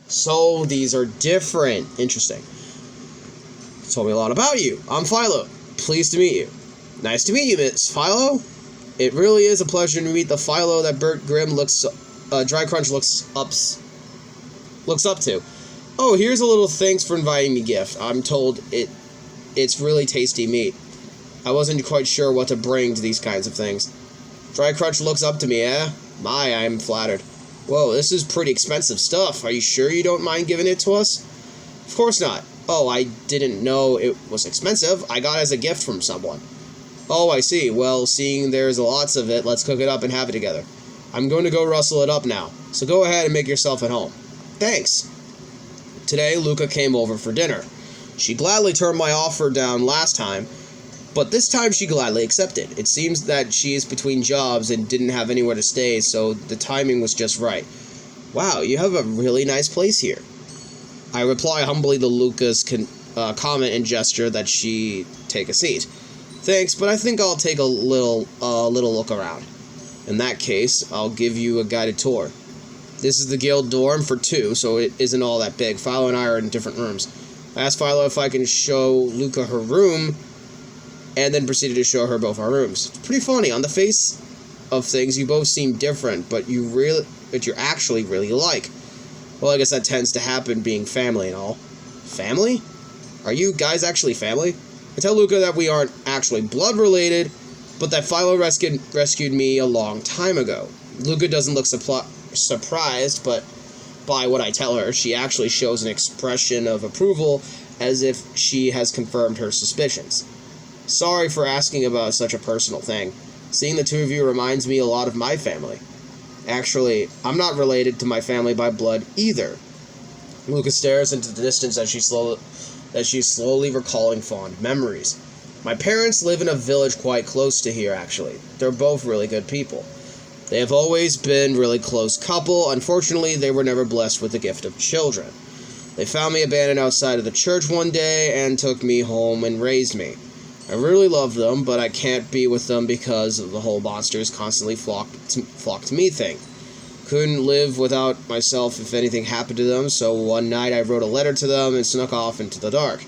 So these are different. Interesting. Told me a lot about you. I'm Philo. Pleased to meet you. Nice to meet you, Miss Philo. It really is a pleasure to meet the Philo that Bert Grimm Dry Crunch looks up to. Oh, here's a little thanks for inviting me gift. I'm told it's really tasty meat. I wasn't quite sure what to bring to these kinds of things. Dry Crunch looks up to me, eh? My, I'm flattered. Whoa, this is pretty expensive stuff. Are you sure you don't mind giving it to us? Of course not. Oh, I didn't know it was expensive. I got it as a gift from someone. Oh, I see. Well, seeing there's lots of it, let's cook it up and have it together. I'm going to go rustle it up now, so go ahead and make yourself at home. Thanks. Today, Luca came over for dinner. She gladly turned my offer down last time, but this time she gladly accepted. It seems that she is between jobs and didn't have anywhere to stay, so the timing was just right. Wow, you have a really nice place here. I reply humbly to Luca's comment and gesture that she take a seat. Thanks, but I think I'll take a little look around. In that case, I'll give you a guided tour. This is the guild dorm for 2, so it isn't all that big. Philo and I are in different rooms. I asked Philo if I can show Luca her room, and then proceeded to show her both our rooms. It's pretty funny. On the face of things, you both seem different, but you're actually really alike. Well, I guess that tends to happen being family and all. Family? Are you guys actually family? I tell Luca that we aren't actually blood related, but that Philo rescued me a long time ago. Luca doesn't look surprised, but by what I tell her, she actually shows an expression of approval as if she has confirmed her suspicions. Sorry for asking about such a personal thing. Seeing the two of you reminds me a lot of my family. Actually, I'm not related to my family by blood either. Luca stares into the distance as she's slowly recalling fond memories. My parents live in a village quite close to here, actually. They're both really good people. They have always been a really close couple. Unfortunately, they were never blessed with the gift of children. They found me abandoned outside of the church one day and took me home and raised me. I really love them, but I can't be with them because of the whole monsters constantly flock to me thing. Couldn't live without myself if anything happened to them, so one night I wrote a letter to them and snuck off into the dark.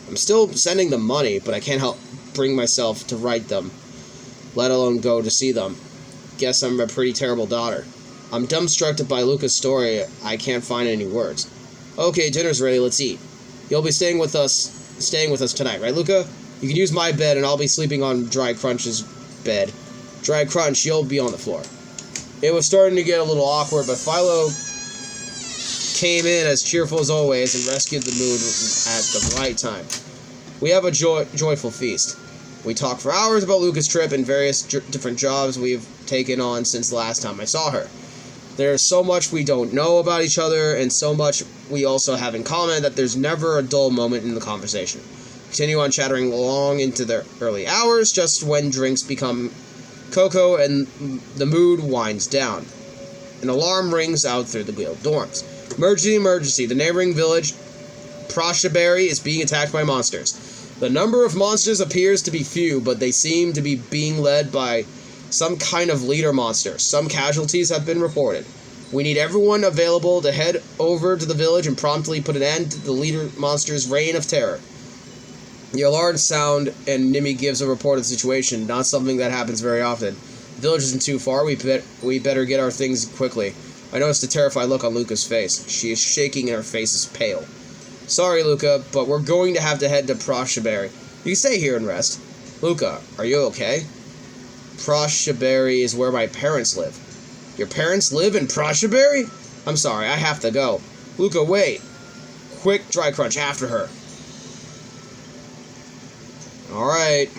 I'm still sending them money, but I can't help bring myself to write them, let alone go to see them. Guess I'm a pretty terrible daughter. I'm dumbstruck by Luca's story. I can't find any words. Okay, dinner's ready, let's eat. You'll be staying with us tonight, right, Luca? You can use my bed, and I'll be sleeping on Dry Crunch's bed. Dry Crunch, you'll be on the floor. It was starting to get a little awkward, but Philo came in as cheerful as always and rescued the mood at the right time. We have a joyful feast. We talk for hours about Luca's trip and various different jobs we've taken on since the last time I saw her. There's so much we don't know about each other, and so much we also have in common that there's never a dull moment in the conversation. Continue on chattering long into the early hours, just when drinks become cocoa and the mood winds down. An alarm rings out through the guild dorms. Emergency, emergency. The neighboring village, Proshaberry, is being attacked by monsters. The number of monsters appears to be few, but they seem to be being led by some kind of leader monster. Some casualties have been reported. We need everyone available to head over to the village and promptly put an end to the leader monster's reign of terror. The alarm sound, and Nimi gives a report of the situation, not something that happens very often. The village isn't too far, we better get our things quickly. I noticed a terrified look on Luca's face. She is shaking and her face is pale. Sorry, Luca, but we're going to have to head to Proshaberry. You can stay here and rest. Luca, are you okay? Proshaberry is where my parents live. Your parents live in Proshaberry? I'm sorry, I have to go. Luca, wait. Quick, Dry Crunch, after her. Alright.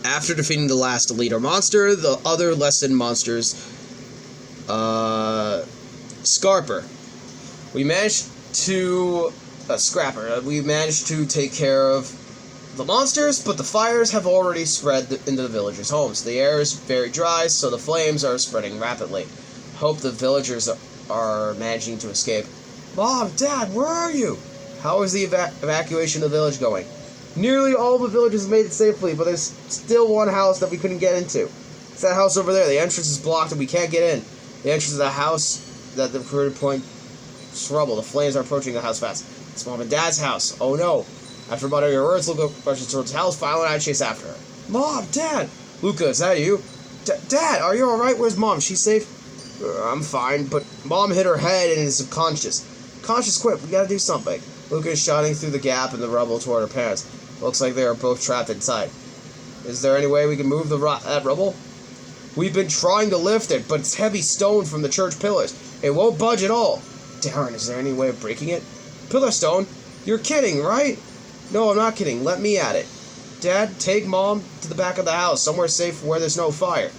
After defeating the last leader monster, the other lesson monsters, Scarper. We managed to take care of the monsters, but the fires have already spread into the villagers' homes. The air is very dry, so the flames are spreading rapidly. Hope the villagers are managing to escape. Mom, Dad, where are you? How is the evacuation of the village going? Nearly all the villagers made it safely, but there's still one house that we couldn't get into. It's that house over there. The entrance is blocked and we can't get in. The entrance of the house that the recruited point rubble. The flames are approaching the house fast. It's Mom and Dad's house. Oh no. After muttering her words, Luca rushes towards the house. Philo and I chase after her. Mom! Dad! Luca, is that you? Dad, are you alright? Where's Mom? She's safe? I'm fine, but Mom hit her head and is unconscious. Conscious, quick, we gotta do something. Luca is shouting through the gap in the rubble toward her parents. Looks like they are both trapped inside. Is there any way we can move that rubble? We've been trying to lift it, but it's heavy stone from the church pillars. It won't budge at all. Darn, is there any way of breaking it? Pillar stone? You're kidding, right? No, I'm not kidding. Let me at it. Dad, take Mom to the back of the house, somewhere safe where there's no fire.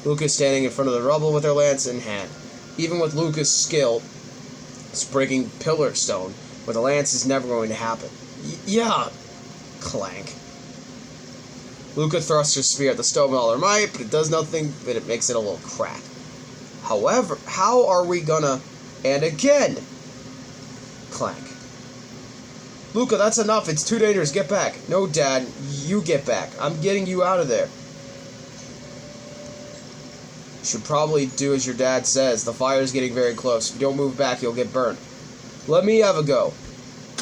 Luca's standing in front of the rubble with her lance in hand. Even with Luca's skill, breaking pillar stone with a lance is never going to happen. Yeah. Clank. Luca thrusts her spear at the stone with all her might, but it does nothing, but it makes it a little crack. However, how are we gonna... And again! Clank. Luca, that's enough. It's too dangerous. Get back. No, Dad. You get back. I'm getting you out of there. You should probably do as your dad says. The fire's getting very close. If you don't move back, you'll get burned. Let me have a go.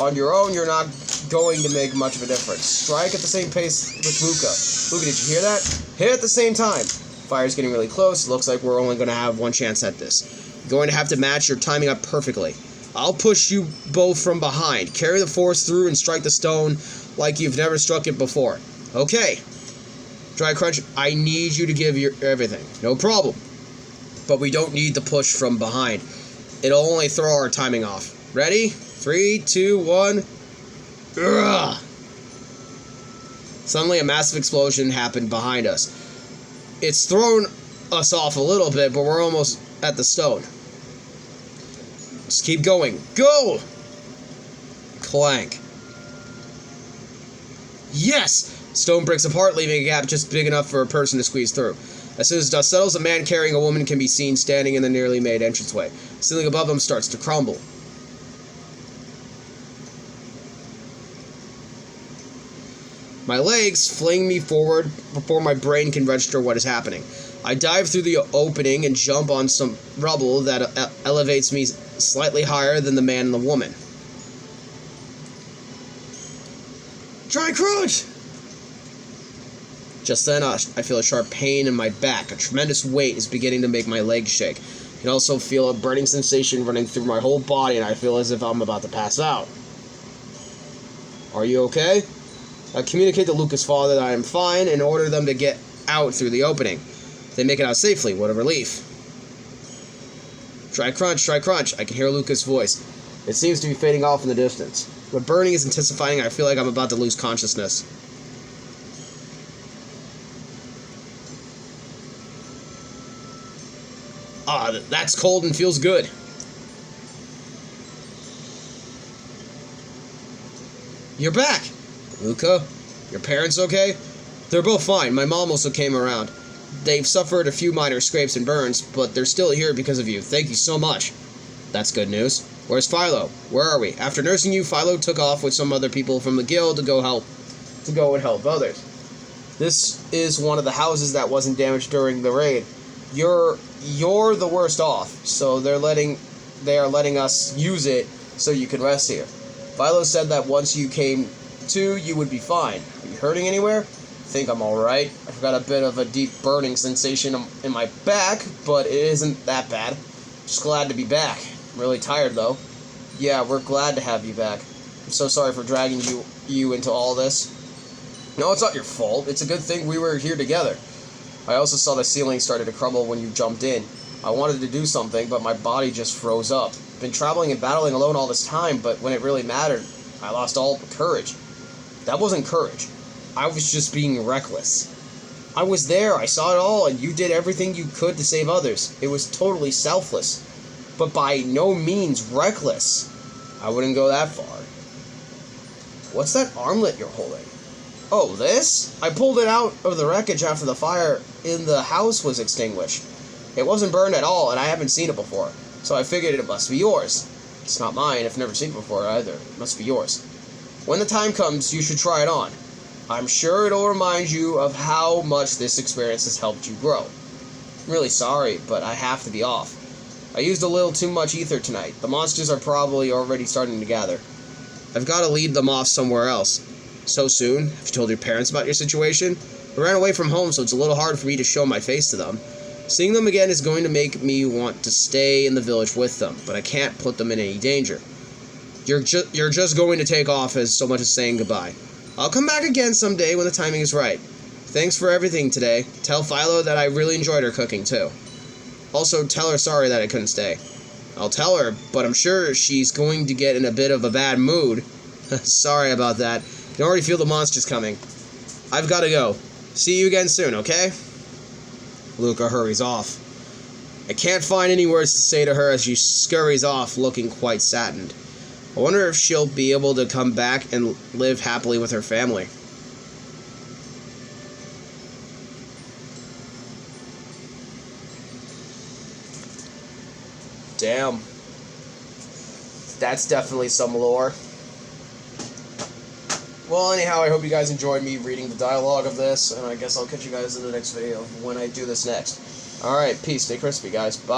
On your own, you're not going to make much of a difference. Strike at the same pace with Luca. Luca, did you hear that? Hit at the same time. Fire's getting really close. Looks like we're only going to have one chance at this. You're going to have to match your timing up perfectly. I'll push you both from behind. Carry the force through and strike the stone like you've never struck it before. Okay. Dry Crunch, I need you to give your everything. No problem. But we don't need the push from behind. It'll only throw our timing off. Ready? 3, 2, 1. Ugh. Suddenly a massive explosion happened behind us. It's thrown us off a little bit, but we're almost at the stone. Just keep going. Go! Clank. Yes! Stone breaks apart, leaving a gap just big enough for a person to squeeze through. As soon as dust settles, a man carrying a woman can be seen standing in the nearly made entranceway. The ceiling above them starts to crumble. My legs fling me forward before my brain can register what is happening. I dive through the opening and jump on some rubble that elevates me slightly higher than the man and the woman. Dry Crunch! Just then, I feel a sharp pain in my back. A tremendous weight is beginning to make my legs shake. I can also feel a burning sensation running through my whole body, and I feel as if I'm about to pass out. Are you okay? I communicate to Luca's father that I am fine and order them to get out through the opening. If they make it out safely, what a relief. Try Crunch, Try Crunch. I can hear Luca's voice. It seems to be fading off in the distance. The burning is intensifying, and I feel like I'm about to lose consciousness. Ah, that's cold and feels good. You're back! Luca, your parents okay? They're both fine. My mom also came around. They've suffered a few minor scrapes and burns, but they're still here because of you. Thank you so much. That's good news. Where's Philo? Where are we? After nursing you, Philo took off with some other people from the guild to go and help others. This is one of the houses that wasn't damaged during the raid. You're the worst off, so they are letting us use it so you can rest here. Philo said that once you came to, you would be fine. Are you hurting anywhere? I think I'm alright. I've got a bit of a deep burning sensation in my back, but it isn't that bad. Just glad to be back. I'm really tired though. Yeah, we're glad to have you back. I'm so sorry for dragging you into all this. No, it's not your fault. It's a good thing we were here together. I also saw the ceiling started to crumble when you jumped in. I wanted to do something, but my body just froze up. Been traveling and battling alone all this time, but when it really mattered, I lost all courage. That wasn't courage. I was just being reckless. I was there, I saw it all, and you did everything you could to save others. It was totally selfless, but by no means reckless. I wouldn't go that far. What's that armlet you're holding? Oh, this? I pulled it out of the wreckage after the fire in the house was extinguished. It wasn't burned at all, and I haven't seen it before, so I figured it must be yours. It's not mine, I've never seen it before either. It must be yours. When the time comes, you should try it on. I'm sure it'll remind you of how much this experience has helped you grow. I'm really sorry, but I have to be off. I used a little too much ether tonight. The monsters are probably already starting to gather. I've got to lead them off somewhere else. So soon? Have you told your parents about your situation? I ran away from home, so it's a little hard for me to show my face to them. Seeing them again is going to make me want to stay in the village with them, but I can't put them in any danger. You're just going to take off as so much as saying goodbye. I'll come back again someday when the timing is right. Thanks for everything today. Tell Philo that I really enjoyed her cooking, too. Also, tell her sorry that I couldn't stay. I'll tell her, but I'm sure she's going to get in a bit of a bad mood. Sorry about that. I can already feel the monsters coming. I've got to go. See you again soon, okay? Luca hurries off. I can't find any words to say to her as she scurries off, looking quite saddened. I wonder if she'll be able to come back and live happily with her family. Damn. That's definitely some lore. Well, anyhow, I hope you guys enjoyed me reading the dialogue of this, and I guess I'll catch you guys in the next video when I do this next. Alright, peace, stay crispy, guys. Bye.